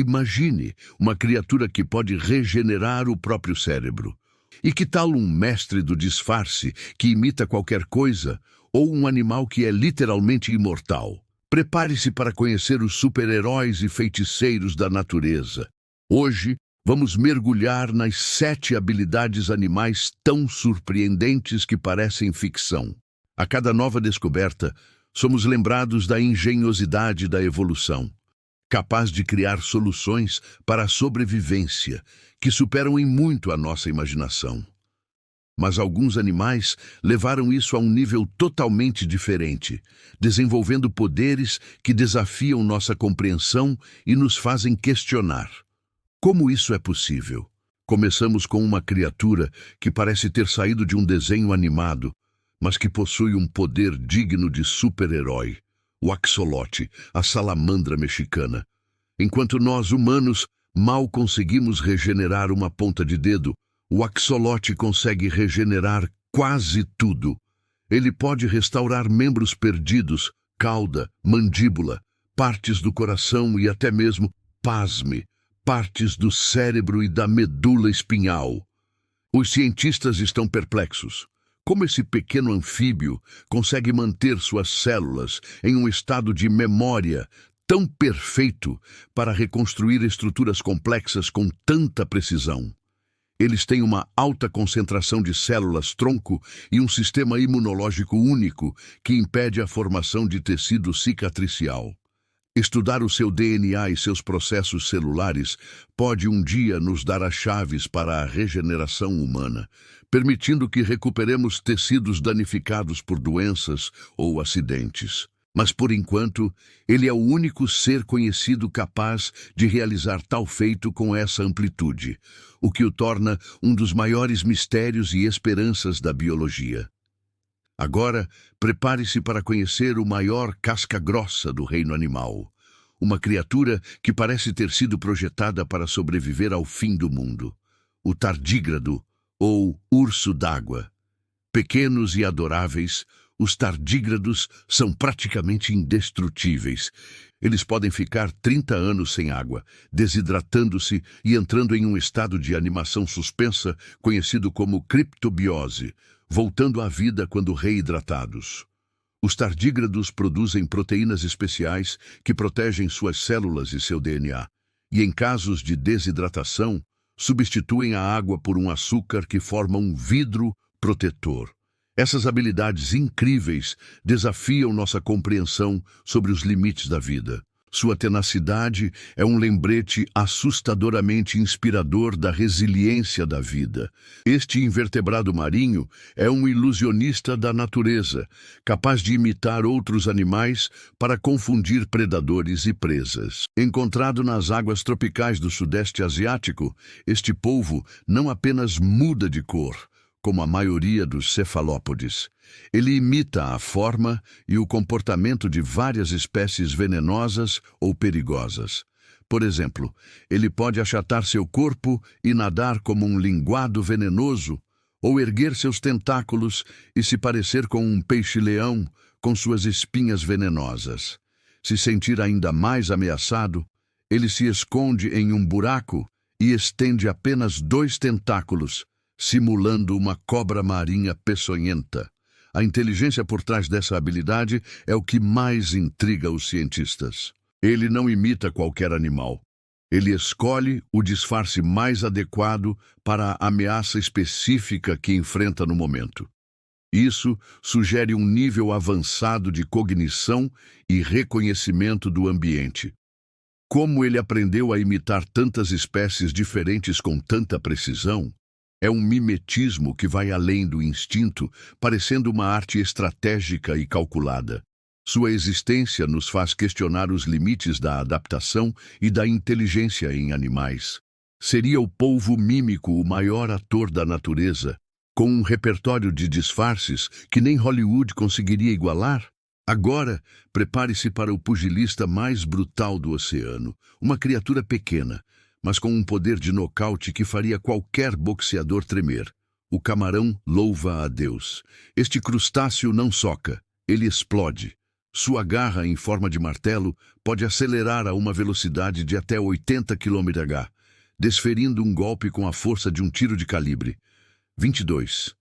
Imagine uma criatura que pode regenerar o próprio cérebro. E que tal um mestre do disfarce que imita qualquer coisa, ou um animal que é literalmente imortal? Prepare-se para conhecer os super-heróis e feiticeiros da natureza. Hoje, vamos mergulhar nas 7 habilidades animais tão surpreendentes que parecem ficção. A cada nova descoberta, somos lembrados da engenhosidade da evolução, capaz de criar soluções para a sobrevivência, que superam em muito a nossa imaginação. Mas alguns animais levaram isso a um nível totalmente diferente, desenvolvendo poderes que desafiam nossa compreensão e nos fazem questionar. Como isso é possível? Começamos com uma criatura que parece ter saído de um desenho animado, mas que possui um poder digno de super-herói, o axolote, a salamandra mexicana. Enquanto nós, humanos, mal conseguimos regenerar uma ponta de dedo, o axolote consegue regenerar quase tudo. Ele pode restaurar membros perdidos, cauda, mandíbula, partes do coração e até mesmo, pasme, partes do cérebro e da medula espinhal. Os cientistas estão perplexos. Como esse pequeno anfíbio consegue manter suas células em um estado de memória tão perfeito para reconstruir estruturas complexas com tanta precisão? Eles têm uma alta concentração de células-tronco e um sistema imunológico único que impede a formação de tecido cicatricial. Estudar o seu DNA e seus processos celulares pode um dia nos dar as chaves para a regeneração humana, permitindo que recuperemos tecidos danificados por doenças ou acidentes. Mas, por enquanto, ele é o único ser conhecido capaz de realizar tal feito com essa amplitude, o que o torna um dos maiores mistérios e esperanças da biologia. Agora, prepare-se para conhecer o maior casca-grossa do reino animal, uma criatura que parece ter sido projetada para sobreviver ao fim do mundo, o tardígrado, ou urso d'água. Pequenos e adoráveis, os tardígrados são praticamente indestrutíveis. Eles podem ficar 30 anos sem água, desidratando-se e entrando em um estado de animação suspensa conhecido como criptobiose, voltando à vida quando reidratados. Os tardígrados produzem proteínas especiais que protegem suas células e seu DNA, e em casos de desidratação, substituem a água por um açúcar que forma um vidro protetor. Essas habilidades incríveis desafiam nossa compreensão sobre os limites da vida. Sua tenacidade é um lembrete assustadoramente inspirador da resiliência da vida. Este invertebrado marinho é um ilusionista da natureza, capaz de imitar outros animais para confundir predadores e presas. Encontrado nas águas tropicais do Sudeste Asiático, este polvo não apenas muda de cor, como a maioria dos cefalópodes. Ele imita a forma e o comportamento de várias espécies venenosas ou perigosas. Por exemplo, ele pode achatar seu corpo e nadar como um linguado venenoso, ou erguer seus tentáculos e se parecer com um peixe-leão com suas espinhas venenosas. Se sentir ainda mais ameaçado, ele se esconde em um buraco e estende apenas 2 tentáculos, simulando uma cobra marinha peçonhenta. A inteligência por trás dessa habilidade é o que mais intriga os cientistas. Ele não imita qualquer animal. Ele escolhe o disfarce mais adequado para a ameaça específica que enfrenta no momento. Isso sugere um nível avançado de cognição e reconhecimento do ambiente. Como ele aprendeu a imitar tantas espécies diferentes com tanta precisão? É um mimetismo que vai além do instinto, parecendo uma arte estratégica e calculada. Sua existência nos faz questionar os limites da adaptação e da inteligência em animais. Seria o polvo mímico o maior ator da natureza, com um repertório de disfarces que nem Hollywood conseguiria igualar? Agora, prepare-se para o pugilista mais brutal do oceano, uma criatura pequena, mas com um poder de nocaute que faria qualquer boxeador tremer. O camarão louva a Deus. Este crustáceo não soca, ele explode. Sua garra em forma de martelo pode acelerar a uma velocidade de até 80 km/h, desferindo um golpe com a força de um tiro de calibre 22.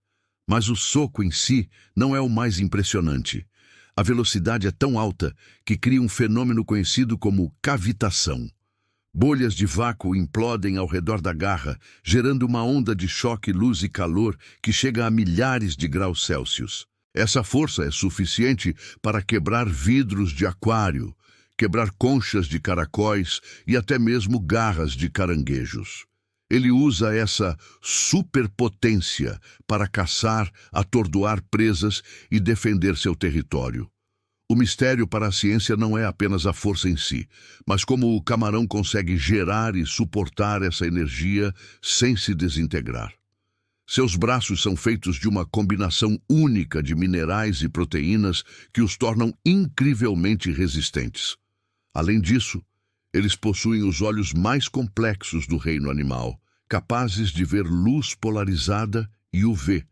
Mas o soco em si não é o mais impressionante. A velocidade é tão alta que cria um fenômeno conhecido como cavitação. Bolhas de vácuo implodem ao redor da garra, gerando uma onda de choque, luz e calor que chega a milhares de graus Celsius. Essa força é suficiente para quebrar vidros de aquário, quebrar conchas de caracóis e até mesmo garras de caranguejos. Ele usa essa superpotência para caçar, atordoar presas e defender seu território. O mistério para a ciência não é apenas a força em si, mas como o camarão consegue gerar e suportar essa energia sem se desintegrar. Seus braços são feitos de uma combinação única de minerais e proteínas que os tornam incrivelmente resistentes. Além disso, eles possuem os olhos mais complexos do reino animal, capazes de ver luz polarizada e UV,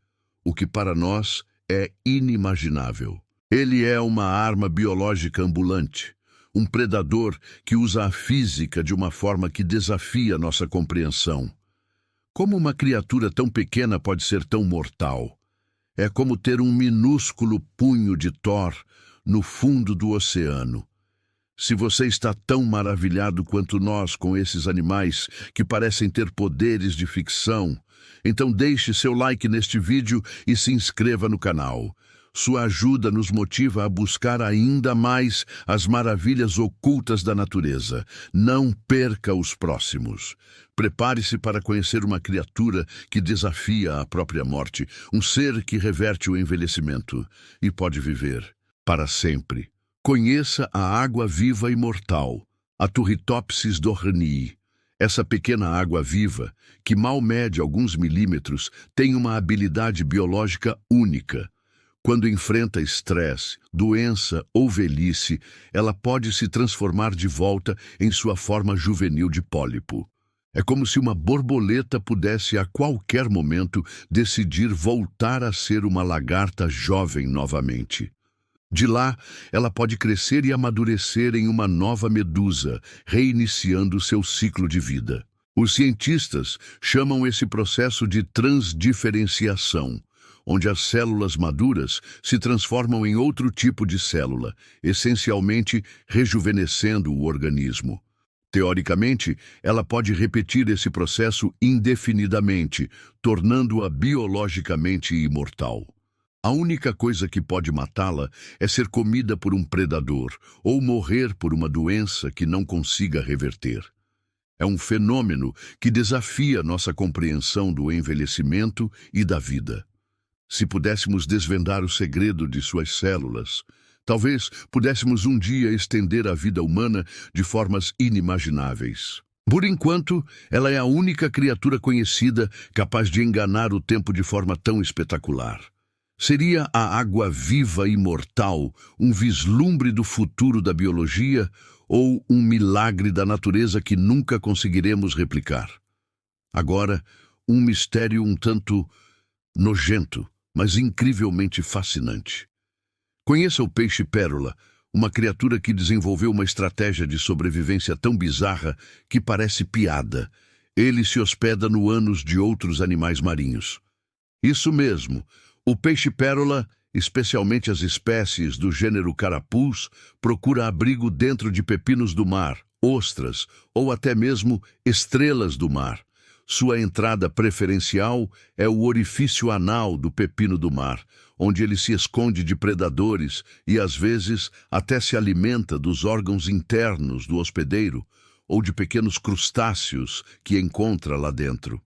o que para nós é inimaginável. Ele é uma arma biológica ambulante, um predador que usa a física de uma forma que desafia nossa compreensão. Como uma criatura tão pequena pode ser tão mortal? É como ter um minúsculo punho de Thor no fundo do oceano. Se você está tão maravilhado quanto nós com esses animais que parecem ter poderes de ficção, então deixe seu like neste vídeo e se inscreva no canal. Sua ajuda nos motiva a buscar ainda mais as maravilhas ocultas da natureza. Não perca os próximos. Prepare-se para conhecer uma criatura que desafia a própria morte, um ser que reverte o envelhecimento e pode viver para sempre. Conheça a água-viva imortal, a Turritopsis dohrnii. Essa pequena água-viva, que mal mede alguns milímetros, tem uma habilidade biológica única. Quando enfrenta estresse, doença ou velhice, ela pode se transformar de volta em sua forma juvenil de pólipo. É como se uma borboleta pudesse a qualquer momento decidir voltar a ser uma lagarta jovem novamente. De lá, ela pode crescer e amadurecer em uma nova medusa, reiniciando seu ciclo de vida. Os cientistas chamam esse processo de transdiferenciação, onde as células maduras se transformam em outro tipo de célula, essencialmente rejuvenescendo o organismo. Teoricamente, ela pode repetir esse processo indefinidamente, tornando-a biologicamente imortal. A única coisa que pode matá-la é ser comida por um predador ou morrer por uma doença que não consiga reverter. É um fenômeno que desafia nossa compreensão do envelhecimento e da vida. Se pudéssemos desvendar o segredo de suas células, talvez pudéssemos um dia estender a vida humana de formas inimagináveis. Por enquanto, ela é a única criatura conhecida capaz de enganar o tempo de forma tão espetacular. Seria a água-viva imortal um vislumbre do futuro da biologia ou um milagre da natureza que nunca conseguiremos replicar? Agora, um mistério um tanto nojento, mas incrivelmente fascinante. Conheça o peixe-pérola, uma criatura que desenvolveu uma estratégia de sobrevivência tão bizarra que parece piada. Ele se hospeda no ânus de outros animais marinhos. Isso mesmo, o peixe-pérola, especialmente as espécies do gênero carapuz, procura abrigo dentro de pepinos do mar, ostras ou até mesmo estrelas do mar. Sua entrada preferencial é o orifício anal do pepino do mar, onde ele se esconde de predadores e, às vezes, até se alimenta dos órgãos internos do hospedeiro ou de pequenos crustáceos que encontra lá dentro.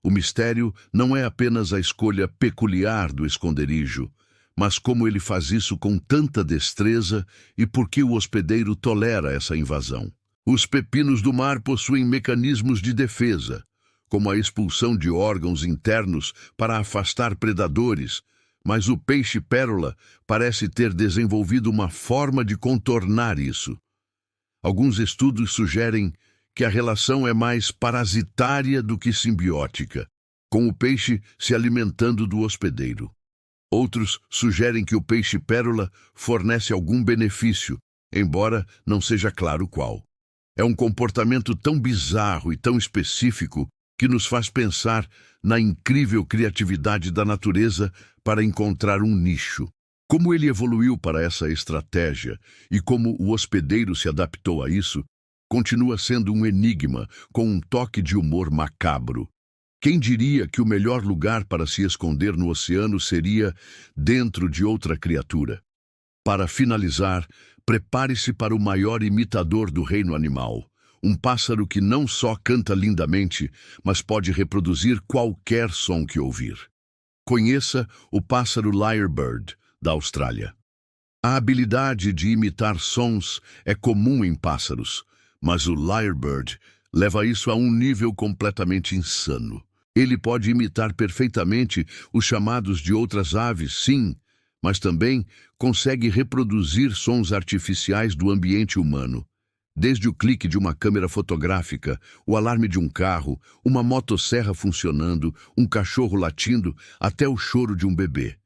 O mistério não é apenas a escolha peculiar do esconderijo, mas como ele faz isso com tanta destreza e por que o hospedeiro tolera essa invasão. Os pepinos do mar possuem mecanismos de defesa, como a expulsão de órgãos internos para afastar predadores, mas o peixe-pérola parece ter desenvolvido uma forma de contornar isso. Alguns estudos sugerem que a relação é mais parasitária do que simbiótica, com o peixe se alimentando do hospedeiro. Outros sugerem que o peixe-pérola fornece algum benefício, embora não seja claro qual. É um comportamento tão bizarro e tão específico que nos faz pensar na incrível criatividade da natureza para encontrar um nicho. Como ele evoluiu para essa estratégia e como o hospedeiro se adaptou a isso, continua sendo um enigma com um toque de humor macabro. Quem diria que o melhor lugar para se esconder no oceano seria dentro de outra criatura? Para finalizar, prepare-se para o maior imitador do reino animal. Um pássaro que não só canta lindamente, mas pode reproduzir qualquer som que ouvir. Conheça o pássaro lyrebird, da Austrália. A habilidade de imitar sons é comum em pássaros, mas o lyrebird leva isso a um nível completamente insano. Ele pode imitar perfeitamente os chamados de outras aves, sim, mas também consegue reproduzir sons artificiais do ambiente humano. Desde o clique de uma câmera fotográfica, o alarme de um carro, uma motosserra funcionando, um cachorro latindo, até o choro de um bebê.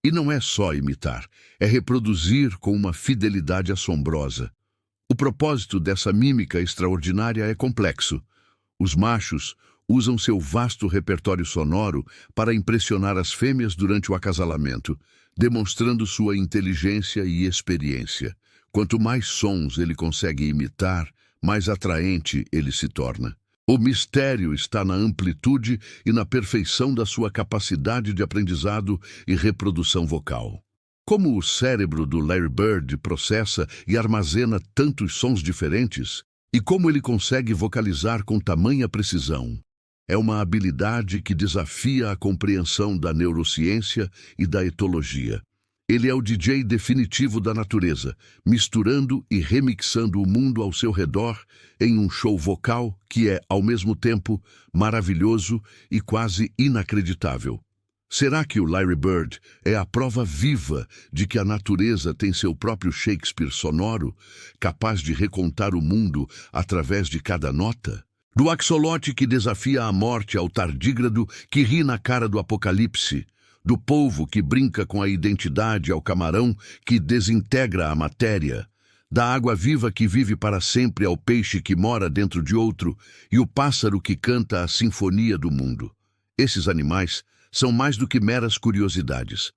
E não é só imitar, é reproduzir com uma fidelidade assombrosa. O propósito dessa mímica extraordinária é complexo. Os machos usam seu vasto repertório sonoro para impressionar as fêmeas durante o acasalamento, demonstrando sua inteligência e experiência. Quanto mais sons ele consegue imitar, mais atraente ele se torna. O mistério está na amplitude e na perfeição da sua capacidade de aprendizado e reprodução vocal. Como o cérebro do lyrebird processa e armazena tantos sons diferentes, e como ele consegue vocalizar com tamanha precisão. É uma habilidade que desafia a compreensão da neurociência e da etologia. Ele é o DJ definitivo da natureza, misturando e remixando o mundo ao seu redor em um show vocal que é, ao mesmo tempo, maravilhoso e quase inacreditável. Será que o lyrebird é a prova viva de que a natureza tem seu próprio Shakespeare sonoro, capaz de recontar o mundo através de cada nota? Do axolote que desafia a morte ao tardígrado que ri na cara do apocalipse, do polvo que brinca com a identidade ao camarão que desintegra a matéria, da água viva que vive para sempre ao peixe que mora dentro de outro e o pássaro que canta a sinfonia do mundo. Esses animais são mais do que meras curiosidades.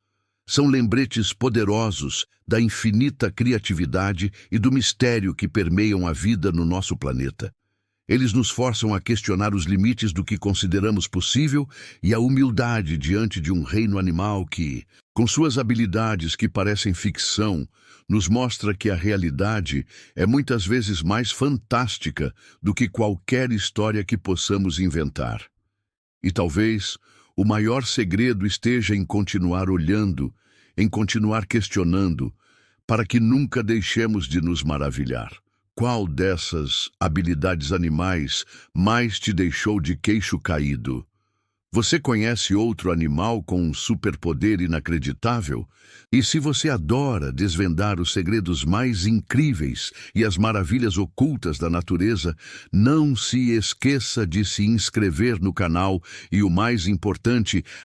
São lembretes poderosos da infinita criatividade e do mistério que permeiam a vida no nosso planeta. Eles nos forçam a questionar os limites do que consideramos possível e a humildade diante de um reino animal que, com suas habilidades que parecem ficção, nos mostra que a realidade é muitas vezes mais fantástica do que qualquer história que possamos inventar. E talvez o maior segredo esteja em continuar olhando, em continuar questionando, para que nunca deixemos de nos maravilhar. Qual dessas habilidades animais mais te deixou de queixo caído? Você conhece outro animal com um superpoder inacreditável? E se você adora desvendar os segredos mais incríveis e as maravilhas ocultas da natureza, não se esqueça de se inscrever no canal e, o mais importante,